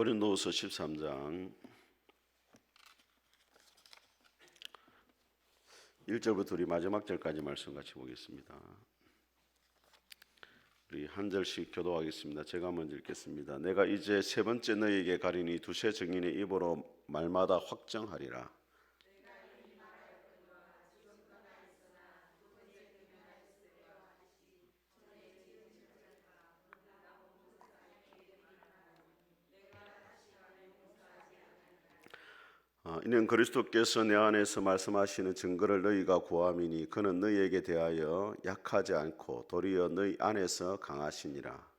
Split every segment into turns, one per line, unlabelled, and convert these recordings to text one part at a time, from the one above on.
고린도후서 13장 1절부터 우리 마지막 절까지 말씀 같이 보겠습니다. 우리 한 절씩 교도하겠습니다. 제가 먼저 읽겠습니다. 내가 이제 세 번째 너희에게 가리니 두세 증인의 입으로 말마다 확정하리라. 이는 그리스도께서 내 안에서 말씀하시는 증거를 너희가 구함이니 그는 너희에게 대하여 약하지 않고 도리어 너희 안에서 강하시니라.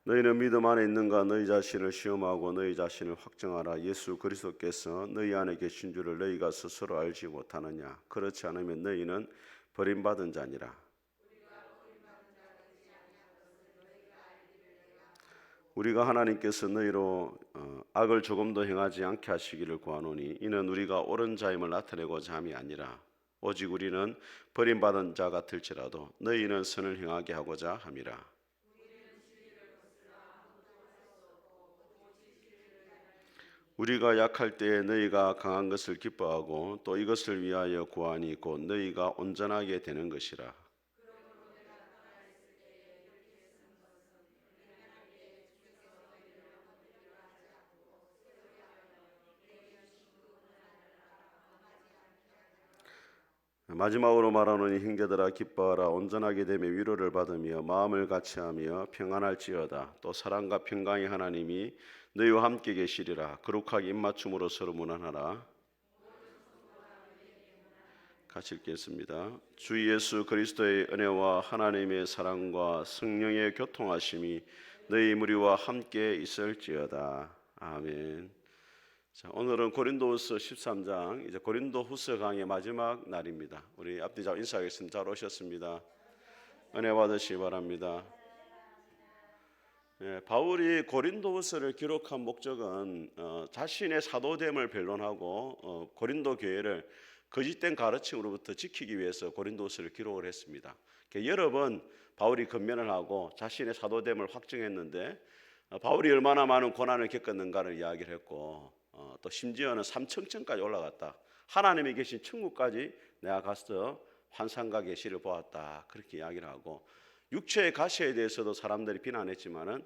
너희는 믿음 안에 있는가? 너희 자신을 시험하고 너희 자신을 확정하라. 예수 그리스도께서 너희 안에 계신 줄을 너희가 스스로 알지 못하느냐? 그렇지 않으면 너희는 버림받은 자니라. 우리가 하나님께서 너희로 악을 조금도 행하지 않게 하시기를 구하노니 이는 우리가 옳은 자임을 나타내고자 함이 아니라 오직 우리는 버림받은 자 같을지라도 너희는 선을 행하게 하고자 함이라. 우리가 약할 때에 너희가 강한 것을 기뻐하고 또 이것을 위하여 구하니 곧 너희가 온전하게 되는 것이라. 마지막으로 말하노니 형제들아 기뻐하라. 온전하게 되며 위로를 받으며 마음을 같이하며 평안할지어다. 또 사랑과 평강의 하나님이 너희와 함께 계시리라. 거룩하게 입맞춤으로 서로 문안하라. 같이 읽겠습니다. 주 예수 그리스도의 은혜와 하나님의 사랑과 성령의 교통하심이 너희 무리와 함께 있을지어다. 아멘. 자, 오늘은 고린도후서 13장 이제 고린도후서 강의 마지막 날입니다. 우리 앞뒤 잘 인사하겠습니다. 잘 오셨습니다. 은혜 받으시기 바랍니다. 바울이 고린도후서를 기록한 목적은 자신의 사도됨을 변론하고 고린도 교회를 거짓된 가르침으로부터 지키기 위해서 고린도후서를 기록을 했습니다. 여러 번 바울이 권면을 하고 자신의 사도됨을 확증했는데 바울이 얼마나 많은 고난을 겪었는가를 이야기를 했고 또 심지어는 삼천천까지 올라갔다. 하나님이 계신 천국까지 내가 가서 환상과 계시를 보았다. 그렇게 이야기를 하고 육체의 가시에 대해서도 사람들이 비난했지만은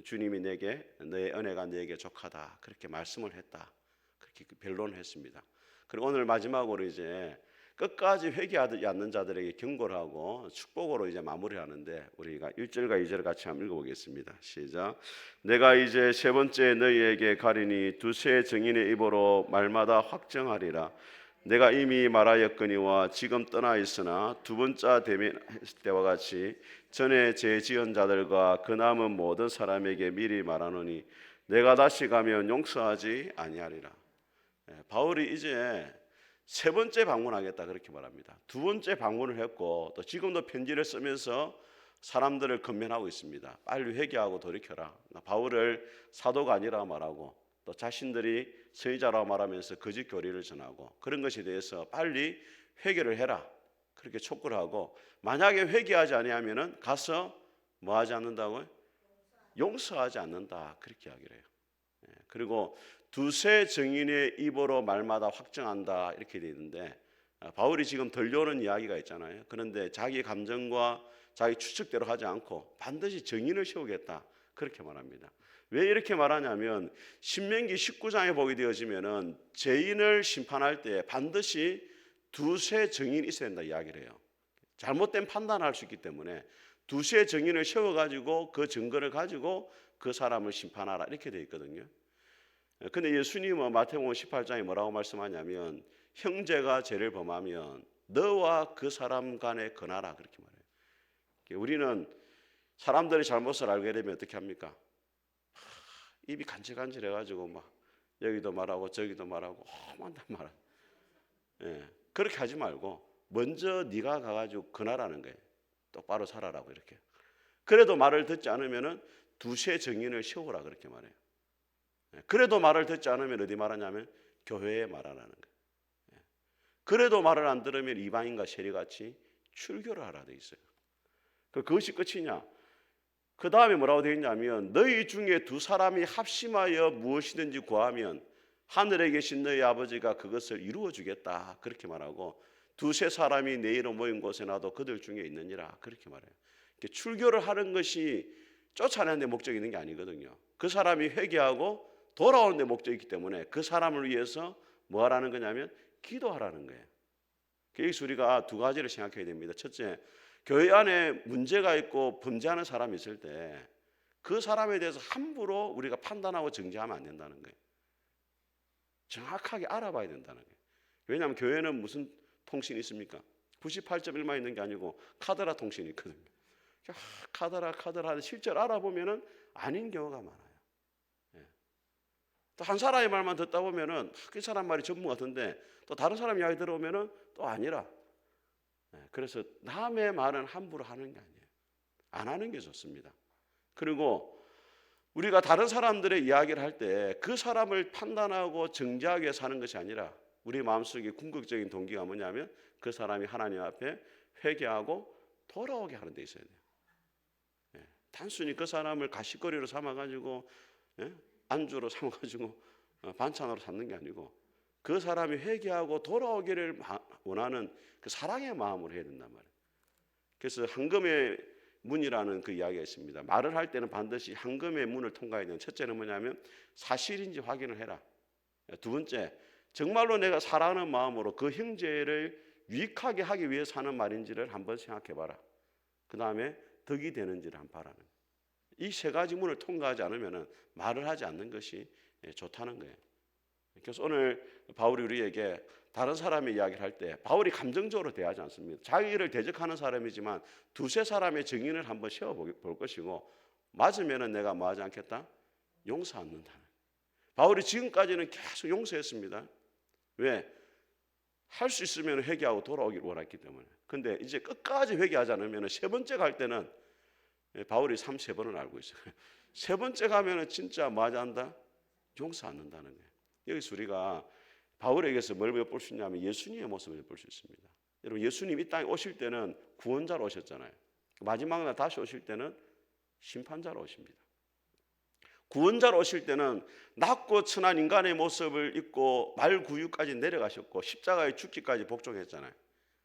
주님이 내게 너의 은혜가 내게 족하다. 그렇게 말씀을 했다. 그렇게 변론을 했습니다. 그리고 오늘 마지막으로 이제 끝까지 회개하지 않는 자들에게 경고를 하고 축복으로 이제 마무리하는데 우리가 1절과 2절을 같이 한번 읽어보겠습니다. 시작. 내가 이제 세 번째 너희에게 가리니 두세 증인의 입으로 말마다 확정하리라. 내가 이미 말하였거니와 지금 떠나 있으나 두 번째 대면했을 때와 같이 전에 제 지은 자들과 그 남은 모든 사람에게 미리 말하노니 내가 다시 가면 용서하지 아니하리라. 바울이 이제 세 번째 방문하겠다 그렇게 말합니다. 두 번째 방문을 했고 또 지금도 편지를 쓰면서 사람들을 권면하고 있습니다. 빨리 회개하고 돌이켜라. 바울을 사도가 아니라 말하고 또 자신들이 선지자라고 말하면서 거짓 교리를 전하고 그런 것에 대해서 빨리 회개를 해라 그렇게 촉구를 하고 만약에 회개하지 아니하면은 가서 뭐 하지 않는다고요? 용서하지 않는다 그렇게 이야기를 해요. 그리고 두세 증인의 입으로 말마다 확정한다 이렇게 되어 있는데 바울이 지금 들려오는 이야기가 있잖아요. 그런데 자기 감정과 자기 추측대로 하지 않고 반드시 증인을 세우겠다 그렇게 말합니다. 왜 이렇게 말하냐면 신명기 19장에 보게 되어지면은 죄인을 심판할 때 반드시 두세 증인이 있어야 된다 이야기를 해요. 잘못된 판단을 할 수 있기 때문에 두세 증인을 세워가지고 그 증거를 가지고 그 사람을 심판하라 이렇게 되어 있거든요. 근데 예수님은 마태복음 18장에 뭐라고 말씀하냐면 형제가 죄를 범하면 너와 그 사람 간에 건하라 그렇게 말해요. 우리는 사람들이 잘못을 알게 되면 어떻게 합니까? 입이 간질간질해가지고 막 여기도 말하고 저기도 말하고 험한단 말이야. 그렇게 하지 말고 먼저 네가 가가지고 건하라는 거예요. 똑바로 살아라고 이렇게. 그래도 말을 듣지 않으면은 두세 증인을 세우라 그렇게 말해요. 그래도 말을 듣지 않으면 어디 말하냐면 교회에 말하라는 거예요. 그래도 말을 안 들으면 이방인과 세리같이 출교를 하라 돼 있어요. 그것이 끝이냐? 그 다음에 뭐라고 되어 있냐면 너희 중에 두 사람이 합심하여 무엇이든지 구하면 하늘에 계신 너희 아버지가 그것을 이루어 주겠다. 그렇게 말하고 두세 사람이 내 이름 모인 곳에 나도 그들 중에 있느니라. 그렇게 말해요. 출교를 하는 것이 쫓아내는 데 목적이 있는 게 아니거든요. 그 사람이 회개하고 돌아오는 데 목적이 있기 때문에 그 사람을 위해서 뭐 하라는 거냐면 기도하라는 거예요. 여기서 우리가 두 가지를 생각해야 됩니다. 첫째, 교회 안에 문제가 있고 범죄하는 사람이 있을 때 그 사람에 대해서 함부로 우리가 판단하고 정죄하면 안 된다는 거예요. 정확하게 알아봐야 된다는 거예요. 왜냐하면 교회는 무슨 통신이 있습니까? 98.1만 있는 게 아니고 카더라 통신이 있거든요. 카더라 하는 실제로 알아보면은 아닌 경우가 많아요. 또 한 사람의 말만 듣다 보면은 그 사람 말이 전부 같은데 또 다른 사람 이야기 들어오면은 또 아니라. 그래서 남의 말은 함부로 하는 게 아니에요. 안 하는 게 좋습니다. 그리고 우리가 다른 사람들의 이야기를 할 때 그 사람을 판단하고 정죄하기 위해서 하는 것이 아니라 우리 마음속에 궁극적인 동기가 뭐냐면 그 사람이 하나님 앞에 회개하고 돌아오게 하는 데 있어야 돼요. 단순히 그 사람을 가시거리로 삼아가지고 안주로 삼아가지고 반찬으로 삼는 게 아니고 그 사람이 회개하고 돌아오기를 원하는 그 사랑의 마음으로 해야 된단 말이에요. 그래서 황금의 문이라는 그 이야기가 있습니다. 말을 할 때는 반드시 황금의 문을 통과해야 되는, 첫째는 뭐냐면 사실인지 확인을 해라. 두 번째, 정말로 내가 사랑하는 마음으로 그 형제를 유익하게 하기 위해서 하는 말인지를 한번 생각해 봐라. 그 다음에 덕이 되는지를 한번 봐라는 거예요. 이 세 가지 문을 통과하지 않으면 말을 하지 않는 것이 좋다는 거예요. 그래서 오늘 바울이 우리에게 다른 사람의 이야기를 할 때 바울이 감정적으로 대하지 않습니다. 자기를 대적하는 사람이지만 두세 사람의 증인을 한번 세워볼 것이고 맞으면 내가 뭐 하지 않겠다? 용서 않는다. 바울이 지금까지는 계속 용서했습니다. 왜? 할 수 있으면 회개하고 돌아오기를 원했기 때문에. 근데 이제 끝까지 회개하지 않으면 세 번째 갈 때는 바울이 3번을 알고 있어요. 세 번째 가면은 진짜 뭐 하지 않는다? 용서 않는다는 거예요. 여기서 우리가 바울에게서 뭘 볼 수 있냐면 예수님의 모습을 볼 수 있습니다. 여러분, 예수님 이 땅에 오실 때는 구원자로 오셨잖아요. 마지막 날 다시 오실 때는 심판자로 오십니다. 구원자로 오실 때는 낮고 천한 인간의 모습을 입고 말구유까지 내려가셨고 십자가에 죽기까지 복종했잖아요.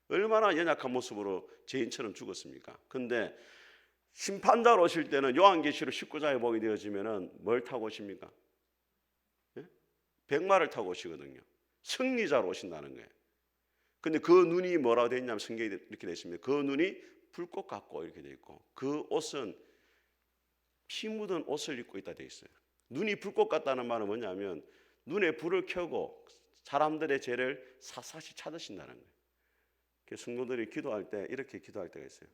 얼마나 연약한 모습으로 죄인처럼 죽었습니까? 근데 심판자로 오실 때는 요한계시록 19장에 보게 되어지면은 뭘 타고 오십니까? 백마를 타고 오시거든요. 승리자로 오신다는 거예요. 근데 그 눈이 뭐라고 되어 있냐면 성경에 이렇게 되어 있습니다. 그 눈이 불꽃 같고 이렇게 되어 있고 그 옷은 피 묻은 옷을 입고 있다 되어 있어요. 눈이 불꽃 같다는 말은 뭐냐면 눈에 불을 켜고 사람들의 죄를 샅샅이 찾으신다는 거예요. 그래서 성도들이 기도할 때 이렇게 기도할 때가 있어요.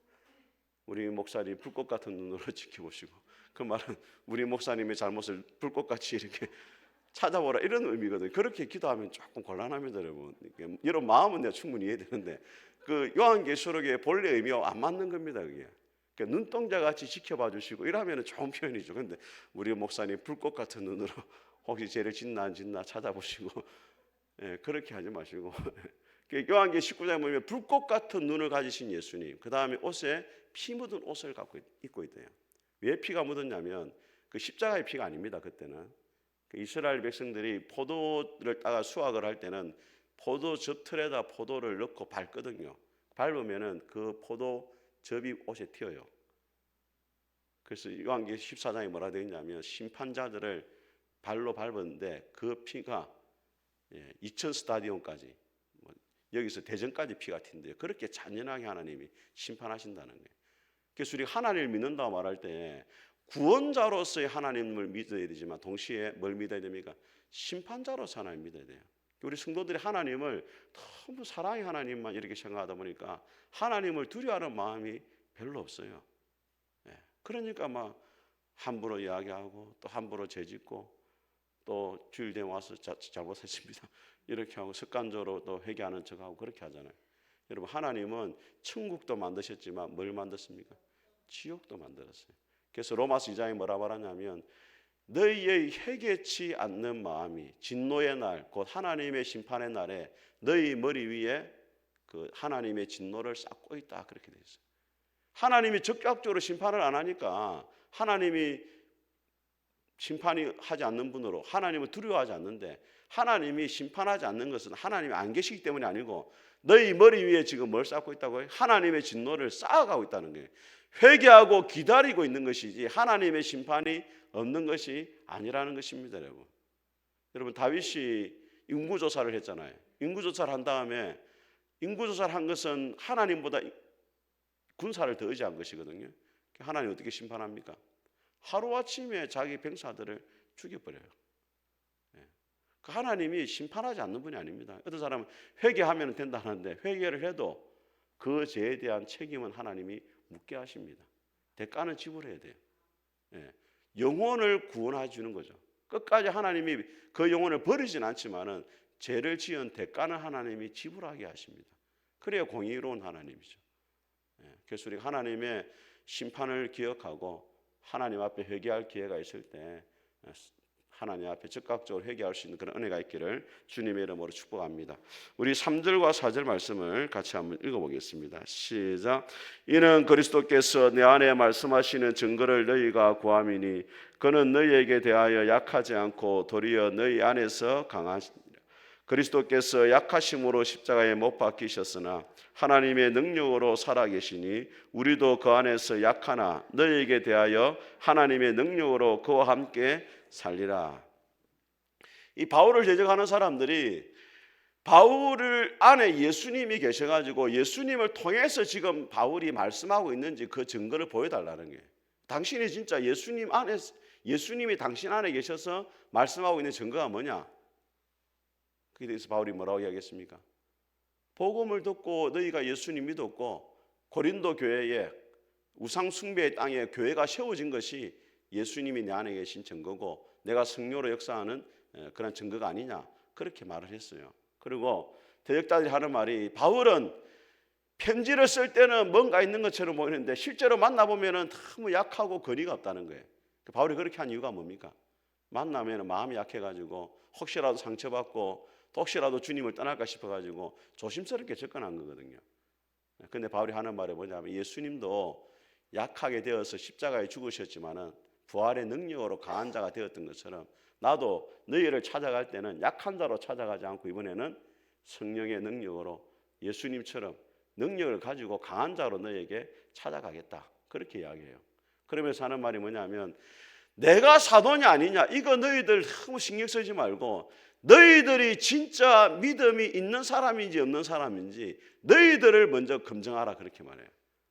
우리 목사님 불꽃 같은 눈으로 지켜보시고, 그 말은 우리 목사님의 잘못을 불꽃같이 이렇게 찾아보라 이런 의미거든요. 그렇게 기도하면 조금 곤란합니다, 여러분. 여러분 마음은 내가 충분히 이해되는데 그 요한계시록의 본래 의미와 안 맞는 겁니다, 그게. 그러니까 눈동자 같이 지켜봐 주시고 이러면 좋은 표현이죠. 그런데 우리 목사님 불꽃 같은 눈으로 혹시 죄를 짓나 안 짓나 찾아보시고 그렇게 하지 마시고 요한계시록 19장에 보면 불꽃 같은 눈을 가지신 예수님, 그 다음에 옷에 피 묻은 옷을 입고 있대요. 왜 피가 묻었냐면 그 십자가의 피가 아닙니다. 그때는 그 이스라엘 백성들이 포도를 따가 수확을 할 때는 포도 즙틀에다 포도를 넣고 밟거든요. 밟으면은 그 포도 즙이 옷에 튀어요. 그래서 요한계시록 14장에 뭐라 되어 있냐면 심판자들을 발로 밟았는데 그 피가 2000 스타디움까지 여기서 대전까지 피가 튄대요. 그렇게 잔인하게 하나님이 심판하신다는 거예요. 그래서 우리 하나님을 믿는다고 말할 때 구원자로서의 하나님을 믿어야 되지만 동시에 뭘 믿어야 됩니까? 심판자로서 하나님 믿어야 돼요. 우리 성도들이 하나님을 너무 사랑의 하나님만 이렇게 생각하다 보니까 하나님을 두려워하는 마음이 별로 없어요. 그러니까 막 함부로 이야기하고 또 함부로 죄짓고 또 주일 되면 와서 잘못했습니다 이렇게 하고 습관적으로 또 회개하는 척하고 그렇게 하잖아요. 여러분, 하나님은 천국도 만드셨지만 뭘 만들었습니까? 지옥도 만들었어요. 그래서 로마서 2장에 뭐라 말하냐면 너희의 회개치 않는 마음이 진노의 날, 곧 하나님의 심판의 날에 너희 머리 위에 그 하나님의 진노를 쌓고 있다. 그렇게 되어 있어요. 하나님이 적극적으로 심판을 안 하니까 하나님이 심판이 하지 않는 분으로 하나님을 두려워하지 않는데, 하나님이 심판하지 않는 것은 하나님이 안 계시기 때문이 아니고 너희 머리 위에 지금 뭘 쌓고 있다고요? 하나님의 진노를 쌓아가고 있다는 거예요. 회개하고 기다리고 있는 것이지 하나님의 심판이 없는 것이 아니라는 것입니다. 여러분 다윗이 인구조사를 했잖아요. 인구조사를 한 다음에, 인구조사를 한 것은 하나님보다 군사를 더 의지한 것이거든요. 하나님 어떻게 심판합니까? 하루아침에 자기 병사들을 죽여버려요. 그 하나님이 심판하지 않는 분이 아닙니다. 어떤 사람은 회개하면 된다 하는데, 회개를 해도 그 죄에 대한 책임은 하나님이 묻게 하십니다. 대가는 지불해야 돼요. 영혼을 구원해 주는 거죠. 끝까지 하나님이 그 영혼을 버리진 않지만은 죄를 지은 대가는 하나님이 지불하게 하십니다. 그래야 공의로운 하나님이죠. 그래서 우리가 하나님의 심판을 기억하고 하나님 앞에 회개할 기회가 있을 때 하나님 앞에 즉각적으로 회개할 수 있는 그런 은혜가 있기를 주님의 이름으로 축복합니다. 우리 3절과 4절 말씀을 같이 한번 읽어보겠습니다. 시작. 이는 그리스도께서 내 안에 말씀하시는 증거를 너희가 구함이니 그는 너희에게 대하여 약하지 않고 도리어 너희 안에서 강하시니라. 그리스도께서 약하심으로 십자가에 못 박히셨으나 하나님의 능력으로 살아계시니 우리도 그 안에서 약하나 너희에게 대하여 하나님의 능력으로 그와 함께 살리라. 이 바울을 대적하는 사람들이 바울 안에 예수님이 계셔가지고 예수님을 통해서 지금 바울이 말씀하고 있는지 그 증거를 보여달라는 거예요. 당신이 진짜 예수님 안에, 예수님이 당신 안에 계셔서 말씀하고 있는 증거가 뭐냐? 그에 대해서 바울이 뭐라고 이야기했습니까? 복음을 듣고 너희가 예수님 믿었고 고린도 교회에 우상 숭배의 땅에 교회가 세워진 것이 예수님이 내 안에 계신 증거고 내가 성령으로 역사하는 그런 증거가 아니냐, 그렇게 말을 했어요. 그리고 대적자들이 하는 말이, 바울은 편지를 쓸 때는 뭔가 있는 것처럼 보이는데 실제로 만나보면 너무 약하고 거리가 없다는 거예요. 바울이 그렇게 한 이유가 뭡니까? 만나면 마음이 약해가지고 혹시라도 상처받고 또 혹시라도 주님을 떠날까 싶어가지고 조심스럽게 접근한 거거든요. 근데 바울이 하는 말이 뭐냐면, 예수님도 약하게 되어서 십자가에 죽으셨지만은 부활의 능력으로 강한 자가 되었던 것처럼 나도 너희를 찾아갈 때는 약한 자로 찾아가지 않고 이번에는 성령의 능력으로 예수님처럼 능력을 가지고 강한 자로 너희에게 찾아가겠다, 그렇게 이야기해요. 그러면서 하는 말이 뭐냐면, 내가 사도냐 아니냐 이거 너희들 너무 신경 쓰지 말고 너희들이 진짜 믿음이 있는 사람인지 없는 사람인지 너희들을 먼저 검증하라, 그렇게 말해요.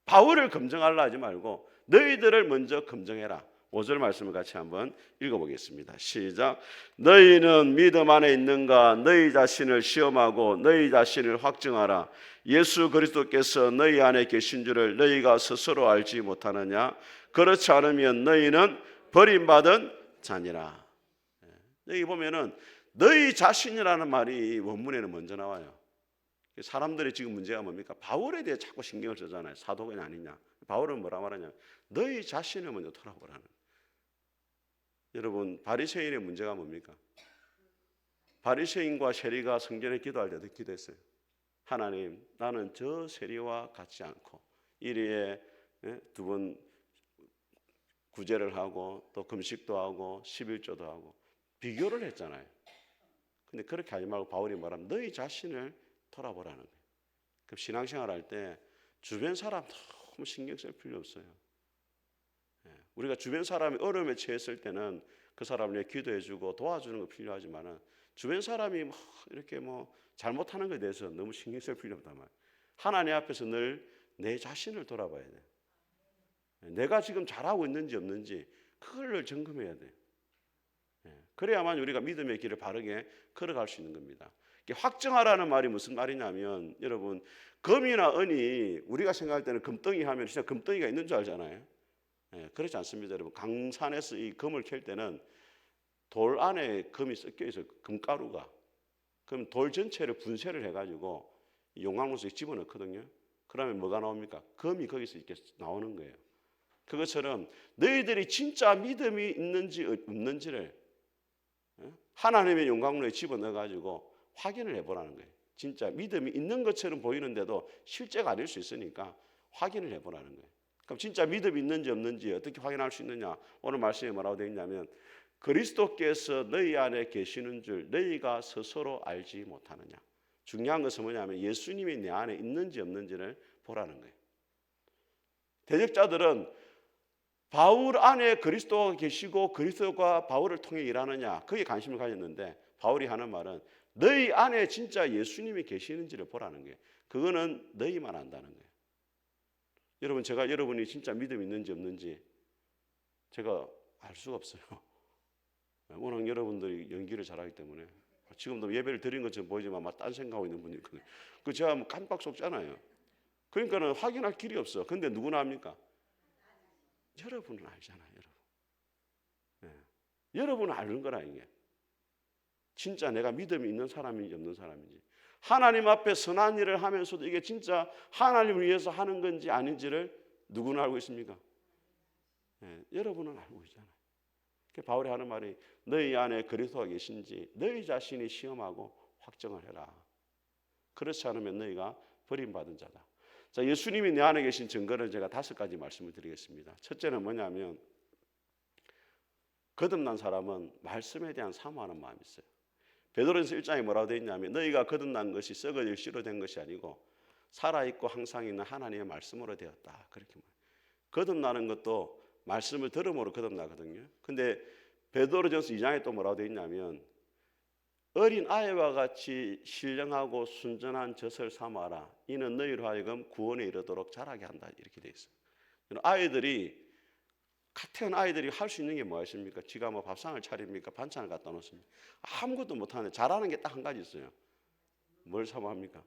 바울을 검증하려 하지 말고 너희들을 먼저 검증해라. 5절 말씀을 같이 한번 읽어보겠습니다. 시작. 너희는 믿음 안에 있는가? 너희 자신을 시험하고 너희 자신을 확증하라. 예수 그리스도께서 너희 안에 계신 줄을 너희가 스스로 알지 못하느냐? 그렇지 않으면 너희는 버림받은 자니라. 여기 보면은 너희 자신이라는 말이 원문에는 먼저 나와요. 사람들이 지금 문제가 뭡니까? 바울에 대해 자꾸 신경을 쓰잖아요. 사도가 아니냐. 바울은 뭐라 말하냐? 너희 자신을 먼저 돌아보라는. 여러분, 바리새인의 문제가 뭡니까? 바리새인과 세리가 성전에 기도할 때도 기도했어요. 하나님, 나는 저 세리와 같지 않고 일일에 2번 구제를 하고 또 금식도 하고 11조도 하고 비교를 했잖아요. 근데 그렇게 하지 말고 바울이 말하면 너희 자신을 돌아보라는 거예요. 그럼 신앙생활 할 때 주변 사람 너무 신경 쓸 필요 없어요. 우리가 주변 사람이 어려움에 처했을 때는 그 사람을 위해 기도해주고 도와주는 거 필요하지만은 주변 사람이 이렇게 잘못하는 것에 대해서 너무 신경 쓸 필요 없단 말이에요. 하나님 앞에서 늘 내 자신을 돌아봐야 돼요. 내가 지금 잘하고 있는지 없는지 그걸 점검해야 돼요. 그래야만 우리가 믿음의 길을 바르게 걸어갈 수 있는 겁니다. 확증하라는 말이 무슨 말이냐면, 여러분, 금이나 은이 우리가 생각할 때는 금덩이 하면 진짜 금덩이가 있는 줄 알잖아요. 그렇지 않습니다. 여러분, 강산에서 이 금을 캘 때는 돌 안에 금이 섞여 있어요. 금가루가. 그럼 돌 전체를 분쇄를 해가지고 용광로 속에 집어넣거든요. 그러면 뭐가 나옵니까? 금이 거기서 이렇게 나오는 거예요. 그것처럼 너희들이 진짜 믿음이 있는지 없는지를 하나님의 영광로에 집어넣어가지고 확인을 해보라는 거예요. 진짜 믿음이 있는 것처럼 보이는데도 실제가 아닐 수 있으니까 확인을 해보라는 거예요. 그럼 진짜 믿음이 있는지 없는지 어떻게 확인할 수 있느냐? 오늘 말씀에 뭐라고 되어 있냐면 그리스도께서 너희 안에 계시는 줄 너희가 스스로 알지 못하느냐. 중요한 것은 뭐냐면 예수님이 내 안에 있는지 없는지를 보라는 거예요. 대적자들은 바울 안에 그리스도가 계시고 그리스도가 바울을 통해 일하느냐 거기에 관심을 가졌는데 바울이 하는 말은 너희 안에 진짜 예수님이 계시는지를 보라는 거예요. 그거는 너희만 안다는 거예요. 여러분 제가 여러분이 진짜 믿음이 있는지 없는지 제가 알 수가 없어요. 워낙 여러분들이 연기를 잘하기 때문에 지금도 예배를 드린 것처럼 보이지만 막 딴 생각하고 있는 분이 있거든요. 그 제가 뭐 깜빡 속잖아요. 그러니까는 확인할 길이 없어. 근데 누구나 합니까? 여러분은 알잖아요, 여러분. 네. 여러분은 아는 거라 이게. 진짜 내가 믿음이 있는 사람인지 없는 사람인지. 하나님 앞에 선한 일을 하면서도 이게 진짜 하나님을 위해서 하는 건지 아닌지를 누구나 알고 있습니까? 네. 여러분은 알고 있잖아요. 바울이 하는 말이 너희 안에 그리스도가 계신지 너희 자신이 시험하고 확정을 해라. 그렇지 않으면 너희가 버림받은 자다. 자, 예수님이 내 안에 계신 증거를 제가 5가지 말씀을 드리겠습니다. 첫째는 뭐냐면 거듭난 사람은 말씀에 대한 사모하는 마음이 있어요. 베드로전서 1장에 뭐라고 되어 있냐면 너희가 거듭난 것이 썩어질 씨로 된 것이 아니고 살아있고 항상 있는 하나님의 말씀으로 되었다. 그렇게 말해요. 거듭나는 것도 말씀을 들음으로 거듭나거든요. 근데 베드로전서 2장에 또 뭐라고 되어 있냐면 어린 아이와 같이 신령하고 순전한 젖을 삼아라. 이는 너희로 하여금 구원에 이르도록 자라게 한다. 이렇게 되어 있어요. 아이들이 같은 아이들이 할 수 있는 게 뭐였습니까? 지가 뭐 밥상을 차립니까? 반찬을 갖다 놓습니까? 아무것도 못하는데 잘하는 게 딱 한 가지 있어요. 뭘 사모합니까?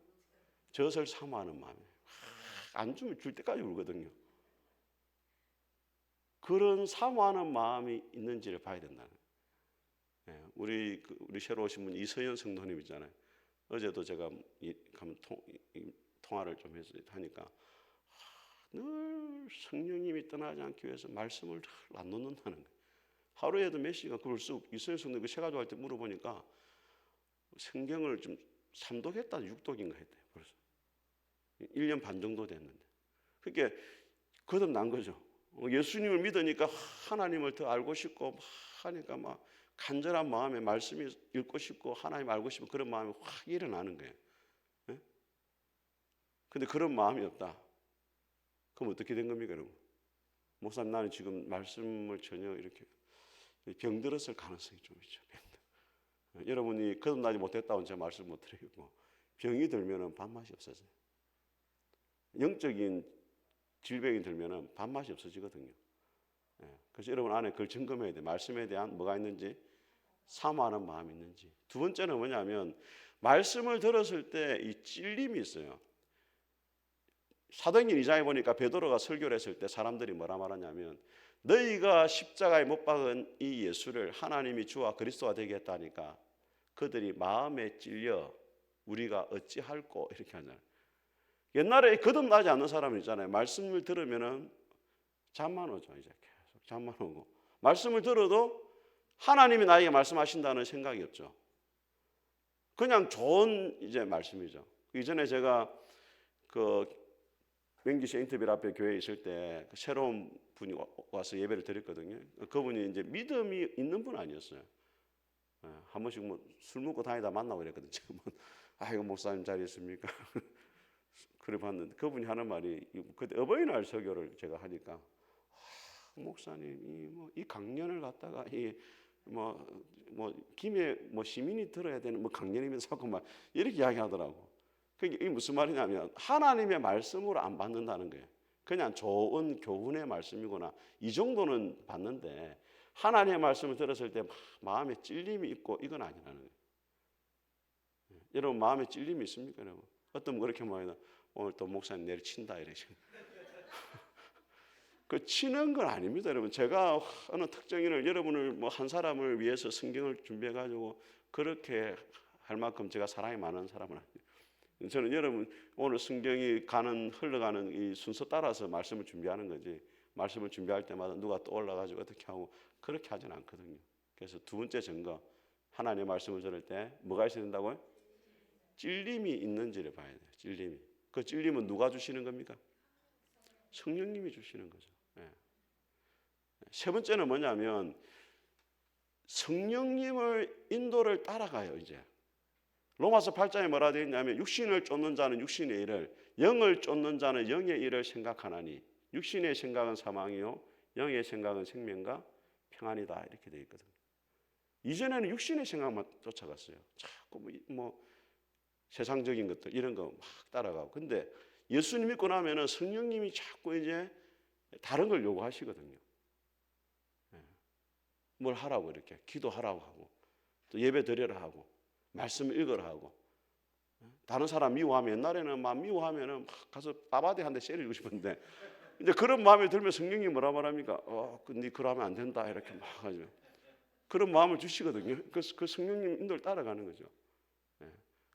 젖을 사모하는 마음이에요. 안 주면 줄 때까지 울거든요. 그런 사모하는 마음이 있는지를 봐야 된다는 거예요. 우리 새로 오신 분 이서연 성도님 있잖아요. 어제도 제가 통화를 좀 하니까 늘 성령님이 떠나지 않기 위해서 말씀을 안 놓는다는 거예요. 하루에도 몇 시간 그걸 쑥 이서연 성도님 그 세가지고 할 때 물어보니까 성경을 좀 3독했다 6독인가 했대요. 벌써 1년 반 정도 됐는데 그러니까 거듭난 거죠. 예수님을 믿으니까 하나님을 더 알고 싶고 하니까 막 간절한 마음에 말씀이 읽고 싶고 하나님 알고 싶은 그런 마음이 확 일어나는 거예요. 근데 그런 마음이 없다. 그럼 어떻게 된 겁니까, 여러분? 목사님 나는 지금 말씀을 전혀 이렇게 병들었을 가능성이 좀 있죠. 여러분이 거듭나지 못했다고 제가 말씀 못 드리겠고 병이 들면은 밥맛이 없어져요. 영적인 질병이 들면은 밥맛이 없어지거든요. 그래서 여러분 안에 그걸 점검해야 돼요. 말씀에 대한 뭐가 있는지 사모하는 마음이 있는지. 두 번째는 뭐냐면 말씀을 들었을 때 이 찔림이 있어요. 사도행전 2장에 보니까 베드로가 설교를 했을 때 사람들이 뭐라 말하냐면 너희가 십자가에 못 박은 이 예수를 하나님이 주와 그리스도가 되게 했다니까 그들이 마음에 찔려 우리가 어찌할꼬 이렇게 하잖아요. 옛날에 거듭나지 않는 사람 있잖아요. 말씀을 들으면은 잠만 오죠. 이제 계속 잠만 오고 말씀을 들어도 하나님이 나에게 말씀하신다는 생각이 없죠. 그냥 좋은 이제 말씀이죠. 이전에 제가 그 명기시 인터뷰 앞에 교회에 있을 때 새로운 분이 와서 예배를 드렸거든요. 그분이 이제 믿음이 있는 분 아니었어요. 한 번씩 뭐 술 먹고 다니다 만나고 이랬거든요. 아이고 목사님 잘 있습니까? 그래 봤는데 그분이 하는 말이 그때 어버이날 설교를 제가 하니까 목사님 이 강연을 갖다가 김에 시민이 들어야 되는 강연이면서 자꾸 막 이렇게 이야기하더라고. 그게 무슨 말이냐면 하나님의 말씀으로 안 받는다는 거예요. 그냥 좋은 교훈의 말씀이구나 이 정도는 받는데 하나님의 말씀을 들었을 때 마음에 찔림이 있고 이건 아니라는 거예요. 여러분 마음에 찔림이 있습니까? 여러분? 어떤 분 그렇게 말해요. 오늘 또 목사님 내리친다 이러시고 그 치는 건 아닙니다, 여러분. 제가 어느 특정인을 여러분을 뭐 한 사람을 위해서 성경을 준비해 가지고 그렇게 할 만큼 제가 사랑이 많은 사람은 아니에요. 저는 여러분 오늘 성경이 흘러가는 이 순서 따라서 말씀을 준비하는 거지 말씀을 준비할 때마다 누가 떠올라가지고 어떻게 하고 그렇게 하지는 않거든요. 그래서 두 번째 증거, 하나님의 말씀을 들을 때 뭐가 있어야 된다고요? 찔림이 있는지를 봐야 돼요. 찔림이. 그 찔림은 누가 주시는 겁니까? 성령님이 주시는 거죠. 예. 세 번째는 뭐냐면 성령님을 인도를 따라가요. 이제 로마서 8장에 뭐라 되어 있냐면 육신을 쫓는 자는 육신의 일을, 영을 쫓는 자는 영의 일을 생각하나니 육신의 생각은 사망이요 영의 생각은 생명과 평안이다, 이렇게 되어 있거든요. 이전에는 육신의 생각만 쫓아갔어요. 자꾸 뭐 세상적인 것들 이런 거 막 따라가고. 근데 예수님 믿고 나면은 성령님이 자꾸 이제 다른 걸 요구하시거든요. 뭘 하라고, 이렇게 기도하라고 하고, 또 예배 드리라 하고, 말씀 읽으라 하고. 다른 사람 미워하면, 옛날에는 막 미워하면은 막 가서 빠바디 한 대 때리고 싶은데 이제 그런 마음이 들면 성령이 뭐라 말합니까? 네 그러면 안 된다, 이렇게 막 하죠. 그런 마음을 주시거든요. 그 성령님 인도를 따라가는 거죠.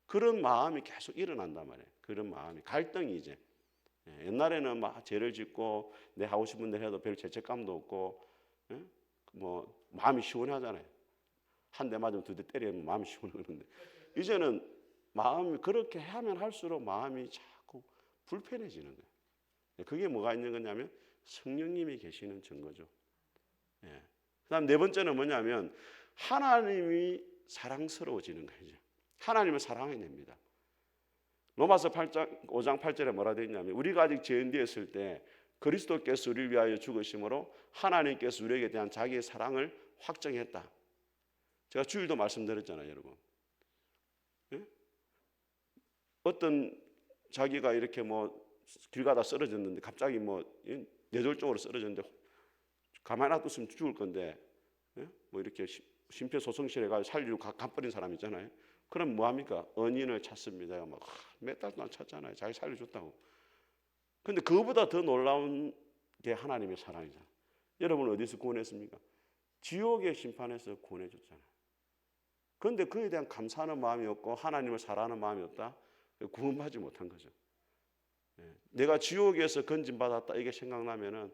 그런 마음이 계속 일어난단 말이에요. 그런 마음이, 갈등이 이제. 옛날에는 막 죄를 짓고 내 하고 싶은 대로 해도 별 죄책감도 없고, 뭐 마음이 시원하잖아요. 한 대 맞으면 두 대 때리면 마음이 시원하는데, 이제는 마음이 그렇게 하면 할수록 마음이 자꾸 불편해지는 거예요. 그게 뭐가 있는 거냐면 성령님이 계시는 증거죠. 그다음 네 번째는 뭐냐면 하나님이 사랑스러워지는 거예요. 하나님을 사랑해냅니다. 로마서 5장 8절에 뭐라 되어 있냐면 우리가 아직 죄인 되었을 때 그리스도께서 우리를 위하여 죽으심으로 하나님께서 우리에게 대한 자기의 사랑을 확정했다. 제가 주일도 말씀드렸잖아요, 여러분. 어떤 자기가 이렇게 뭐 길 가다 쓰러졌는데 갑자기 뭐 뇌졸중으로 쓰러졌는데 가만히 놔뒀으면 죽을 건데, 뭐 이렇게 심폐소생술에 가서 살리고 가버린 사람 있잖아요. 그럼 뭐합니까? 은인을 찾습니다. 막 몇 달 동안 찾잖아요. 자기 살려줬다고. 근데 그거보다 더 놀라운 게 하나님의 사랑이잖아요. 여러분 어디서 구원했습니까? 지옥의 심판에서 구원해줬잖아요. 그런데 그에 대한 감사하는 마음이 없고 하나님을 사랑하는 마음이 없다? 구원받지 못한 거죠. 내가 지옥에서 건진받았다 이게 생각나면은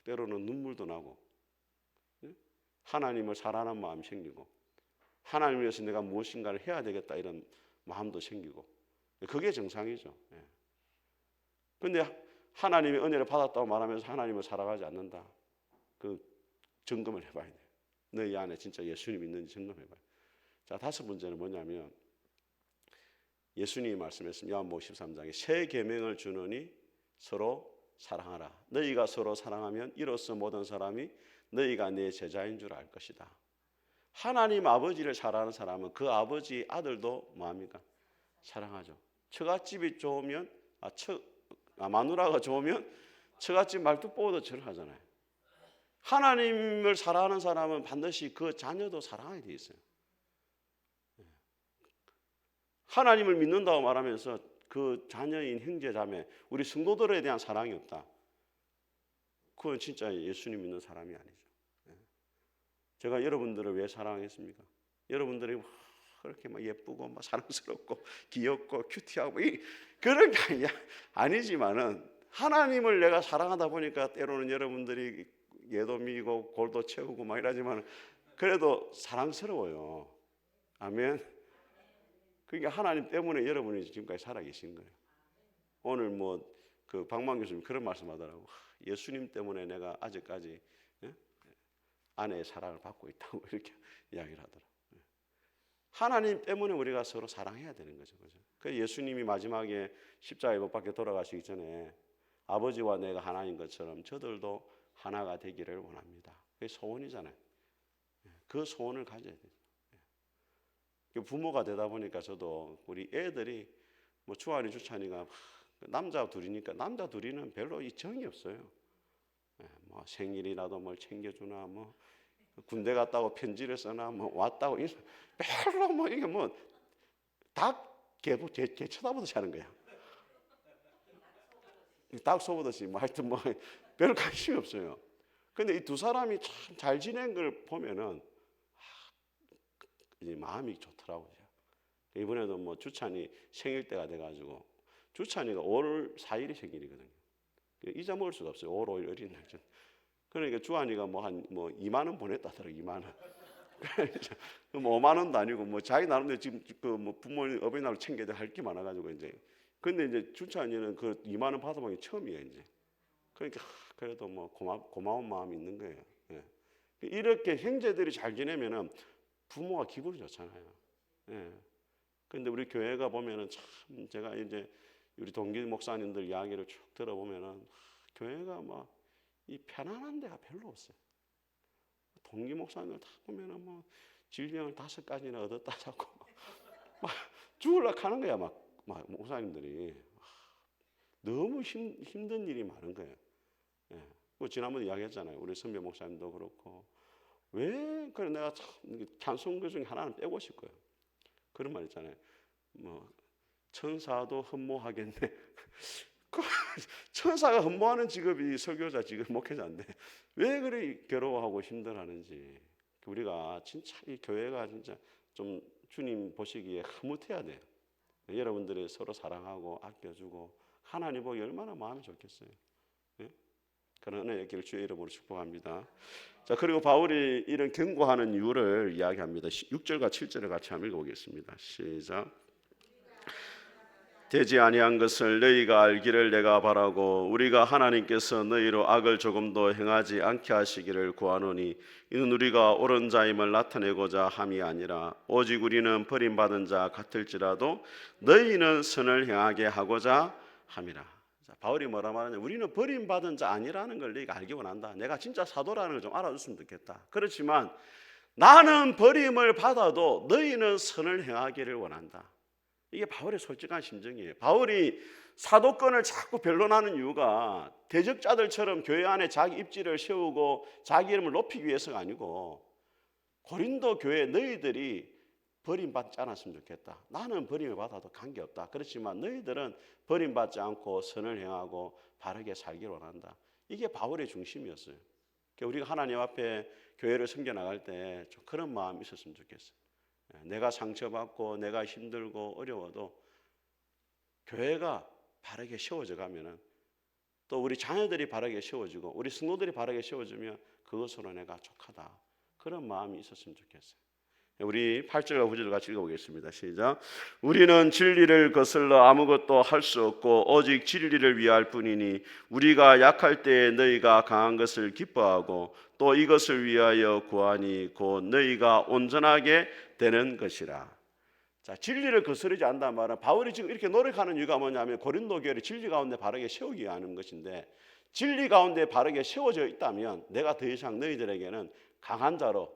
때로는 눈물도 나고, 하나님을 사랑하는 마음이 생기고, 하나님을 위해서 내가 무엇인가를 해야 되겠다 이런 마음도 생기고, 그게 정상이죠. 그런데 하나님의 은혜를 받았다고 말하면서 하나님을 살아가지 않는다. 그 점검을 해봐야 돼요. 너희 안에 진짜 예수님 있는지 점검해봐야 돼요. 자, 다섯 번째는 뭐냐면 예수님이 말씀했습니다. 요한복음 13장에 새 계명을 주노니 서로 사랑하라. 너희가 서로 사랑하면 이로써 모든 사람이 너희가 내 제자인 줄 알 것이다. 하나님 아버지를 사랑하는 사람은 그 아버지 아들도 뭐합니까? 사랑하죠. 처갓집이 좋으면 마누라가 좋으면 처갓집 말뚝보고도 절을 하잖아요. 하나님을 사랑하는 사람은 반드시 그 자녀도 사랑하게 돼 있어요. 하나님을 믿는다고 말하면서 그 자녀인 형제 자매, 우리 성도들에 대한 사랑이 없다. 그건 진짜 예수님 믿는 사람이 아니죠. 제가 여러분들을 왜 사랑하겠습니까? 여러분들이 그렇게 막 예쁘고 막 사랑스럽고 귀엽고 큐티하고 그런 게 아니지만은 하나님을 내가 사랑하다 보니까 때로는 여러분들이 얘도 미고 골도 채우고 막 이러지만 그래도 사랑스러워요. 아멘. 그러니까 하나님 때문에 여러분이 지금까지 살아계신 거예요. 오늘 뭐 그 박만 교수님 그런 말씀하더라고. 예수님 때문에 내가 아직까지 아내의 사랑을 받고 있다고 이렇게 이야기를 하더라고요. 하나님 때문에 우리가 서로 사랑해야 되는 거죠. 그죠? 그래서 예수님이 마지막에 십자가에 못 박혀 돌아가시기 전에 아버지와 내가 하나인 것처럼 저들도 하나가 되기를 원합니다. 그게 소원이잖아요. 그 소원을 가져야 돼요. 부모가 되다 보니까 저도 우리 애들이 뭐 주한이 주찬이가 남자 둘이니까 남자 둘이는 별로 이 정이 없어요. 뭐 생일이라도 뭘 챙겨주나 뭐 군대 갔다고 편지를 쓰나 뭐 왔다고 별로 뭐 이게 뭐 닭 개 쳐다보듯이 하는 거야. 닭 쏘보듯이 뭐 하여튼 뭐 별 관심이 없어요. 근데 이 두 사람이 참 잘 지낸 걸 보면은 이제 마음이 좋더라고요. 이번에도 뭐 주찬이 생일 때가 돼가지고 주찬이가 5월 4일이 생일이거든요. 잊어먹을 수가 없어요. 올 어린 날. 그러니까 주한이가 한 2만 원 보냈다더라. 2만 원. 뭐 5만 원도 아니고 뭐 자기 나름대로 지금 부모님 어버이날 챙겨야 할 게 많아가지고 이제. 근데 이제 주찬이는 그 2만 원 받아본 게 처음이에요 이제. 그러니까 그래도 뭐 고마운 마음이 있는 거예요. 예. 이렇게 형제들이 잘 지내면은 부모가 기분이 좋잖아요. 예. 근데 우리 교회가 보면은 참 제가 이제 우리 동기 목사님들 이야기를 쭉 들어보면은 교회가 이 편안한 데가 별로 없어요. 동기 목사님들 다 보면은 질병을 5가지나 얻었다 자고 막 죽으려고 하는 거야. 막 목사님들이 너무 힘든 일이 많은 거예요. 예. 지난번에 이야기했잖아요. 우리 선배 목사님도 그렇고 왜 그래 내가 참 찬송가 중에 하나는 빼고 싶고요. 그런 말 있잖아요. 천사도 흠모하겠네. 천사가 흠모하는 직업이 설교자 직업 목회자인데 왜 그래 괴로워하고 힘들어하는지 우리가 진짜 이 교회가 진짜 좀 주님 보시기에 흐뭇해야 돼요. 여러분들이 서로 사랑하고 아껴주고 하나님 보기 얼마나 마음이 좋겠어요. 예? 그런 은혜의 길 주의 이름으로 축복합니다. 자, 그리고 바울이 이런 경고하는 이유를 이야기합니다. 6절과 7절을 같이 한번 읽어보겠습니다. 시작. 되지 아니한 것을 너희가 알기를 내가 바라고 우리가 하나님께서 너희로 악을 조금도 행하지 않게 하시기를 구하노니 이는 우리가 옳은 자임을 나타내고자 함이 아니라 오직 우리는 버림받은 자 같을지라도 너희는 선을 행하게 하고자 함이라. 자, 바울이 뭐라 말하냐? 우리는 버림받은 자 아니라는 걸 너희가 알기 원한다. 내가 진짜 사도라는 걸 좀 알아줬으면 좋겠다. 그렇지만 나는 버림을 받아도 너희는 선을 행하기를 원한다. 이게 바울의 솔직한 심정이에요. 바울이 사도권을 자꾸 변론하는 이유가 대적자들처럼 교회 안에 자기 입지를 세우고 자기 이름을 높이기 위해서가 아니고 고린도 교회 너희들이 버림받지 않았으면 좋겠다. 나는 버림을 받아도 관계없다. 그렇지만 너희들은 버림받지 않고 선을 행하고 바르게 살기를 원한다. 이게 바울의 중심이었어요. 우리가 하나님 앞에 교회를 섬겨나갈 때 좀 그런 마음이 있었으면 좋겠어요. 내가 상처받고 내가 힘들고 어려워도 교회가 바르게 세워져 가면은 또 우리 자녀들이 바르게 세워지고 우리 성도들이 바르게 세워지면 그것으로 내가 족하다. 그런 마음이 있었으면 좋겠어요. 우리 8절과 9절을 같이 읽어보겠습니다. 시작. 우리는 진리를 거슬러 아무것도 할 수 없고 오직 진리를 위할 뿐이니 우리가 약할 때에 너희가 강한 것을 기뻐하고 또 이것을 위하여 구하니 곧 너희가 온전하게 되는 것이라. 자, 진리를 거스르지 않는다는 말은 바울이 지금 이렇게 노력하는 이유가 뭐냐면 고린도 교회를 진리 가운데 바르게 세우기 위해 하는 것인데 진리 가운데 바르게 세워져 있다면 내가 더 이상 너희들에게는 강한 자로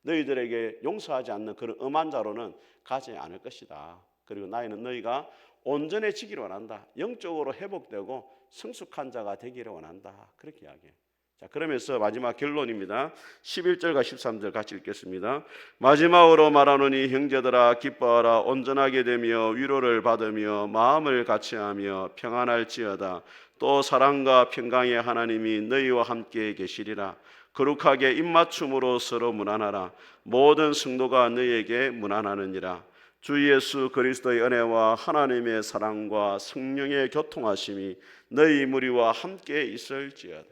너희들에게 용서하지 않는 그런 엄한 자로는 가지 않을 것이다. 그리고 나이는 너희가 온전해지기를 원한다. 영적으로 회복되고 성숙한 자가 되기를 원한다. 그렇게 이야기해요. 자, 그러면서 마지막 결론입니다. 11절과 13절 같이 읽겠습니다. 마지막으로 말하노니 형제들아 기뻐하라. 온전하게 되며 위로를 받으며 마음을 같이하며 평안할지어다. 또 사랑과 평강의 하나님이 너희와 함께 계시리라. 거룩하게 입맞춤으로 서로 문안하라. 모든 성도가 너희에게 문안하느니라. 주 예수 그리스도의 은혜와 하나님의 사랑과 성령의 교통하심이 너희 무리와 함께 있을지어다.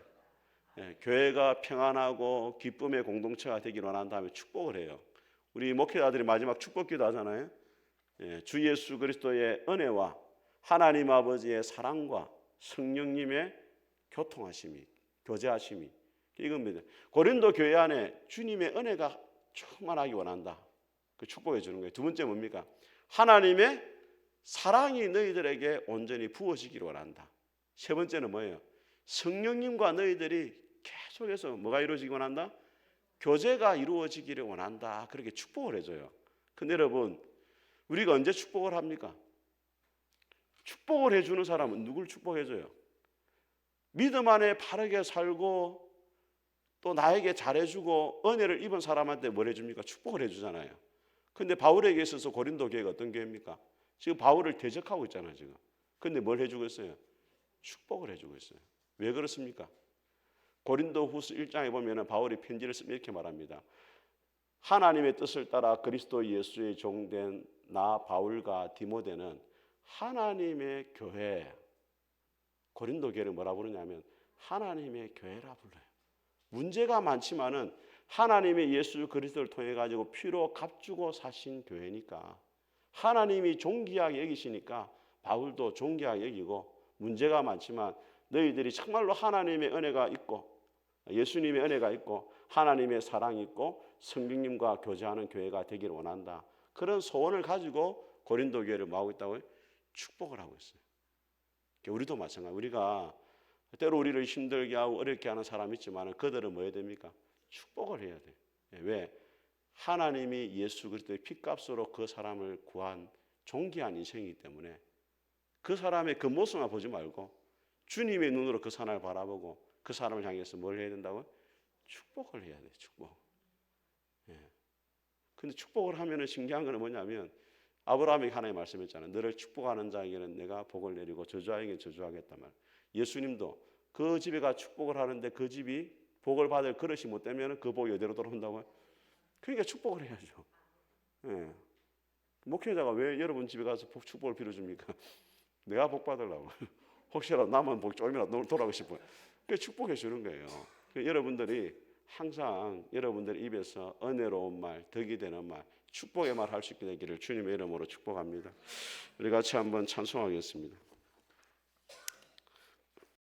교회가 평안하고 기쁨의 공동체가 되기를 원한다면 축복을 해요. 우리 목회자들이 마지막 축복기도 하잖아요. 주 예수 그리스도의 은혜와 하나님 아버지의 사랑과 성령님의 교통하심이 교제하심이 이겁니다. 고린도 교회 안에 주님의 은혜가 충만하기 원한다. 그 축복해 주는 거예요. 두 번째 뭡니까? 하나님의 사랑이 너희들에게 온전히 부어지기를 원한다. 세 번째는 뭐예요? 성령님과 너희들이 계속해서 뭐가 이루어지기 원한다? 교제가 이루어지기를 원한다. 그렇게 축복을 해줘요. 근데 여러분, 우리가 언제 축복을 합니까? 축복을 해주는 사람은 누굴 축복해줘요? 믿음 안에 바르게 살고 또 나에게 잘해주고 은혜를 입은 사람한테 뭘 해줍니까? 축복을 해주잖아요. 근데 바울에게 있어서 고린도 교회가 어떤 교회입니까? 지금 바울을 대적하고 있잖아요 지금. 근데 뭘 해주고 있어요? 축복을 해주고 있어요. 왜 그렇습니까? 고린도 후서 1장에 보면 바울이 편지를 쓰면 이렇게 말합니다. 하나님의 뜻을 따라 그리스도 예수의 종된 나 바울과 디모데는 하나님의 교회 고린도 교회를 뭐라 부르냐면 하나님의 교회라 불러요. 문제가 많지만은 하나님의 예수 그리스도를 통해 가지고 피로 값주고 사신 교회니까 하나님이 존귀하게 여기시니까 바울도 존귀하게 여기고 문제가 많지만 너희들이 정말로 하나님의 은혜가 있고 예수님의 은혜가 있고 하나님의 사랑이 있고 성령님과 교제하는 교회가 되기를 원한다. 그런 소원을 가지고 고린도 교회를 뭐하고 있다고요? 축복을 하고 있어요. 우리도 마찬가지. 우리가 때로 우리를 힘들게 하고 어렵게 하는 사람이 있지만 그들은 뭐 해야 됩니까? 축복을 해야 돼. 왜? 하나님이 예수 그리스도의 피값으로 그 사람을 구한 존귀한 인생이기 때문에 그 사람의 그 모습만 보지 말고 주님의 눈으로 그 사람을 바라보고 그 사람을 향해서 뭘 해야 된다고요? 축복을 해야 돼. 축복. 근데 축복을 하면은 신기한 거는 뭐냐면 아브라함에게 하나님 말씀했잖아요. 너를 축복하는 자에게는 내가 복을 내리고 저주하에게는 저주하겠단 말. 예수님도 그 집에 가 축복을 하는데 그 집이 복을 받을 그릇이 못 되면 그 복이 어디로 돌아온다고요? 그러니까 축복을 해야죠. 예. 목회자가 왜 여러분 집에 가서 축복을 빌어줍니까? 내가 복 받으려고. 혹시라도 나만 복 조금이라도 돌아가고 싶어요. 그래서 축복해 주는 거예요. 여러분들이 항상 여러분들 입에서 은혜로운 말, 덕이 되는 말, 축복의 말 할 수 있게 되기를 주님의 이름으로 축복합니다. 우리 같이 한번 찬송하겠습니다.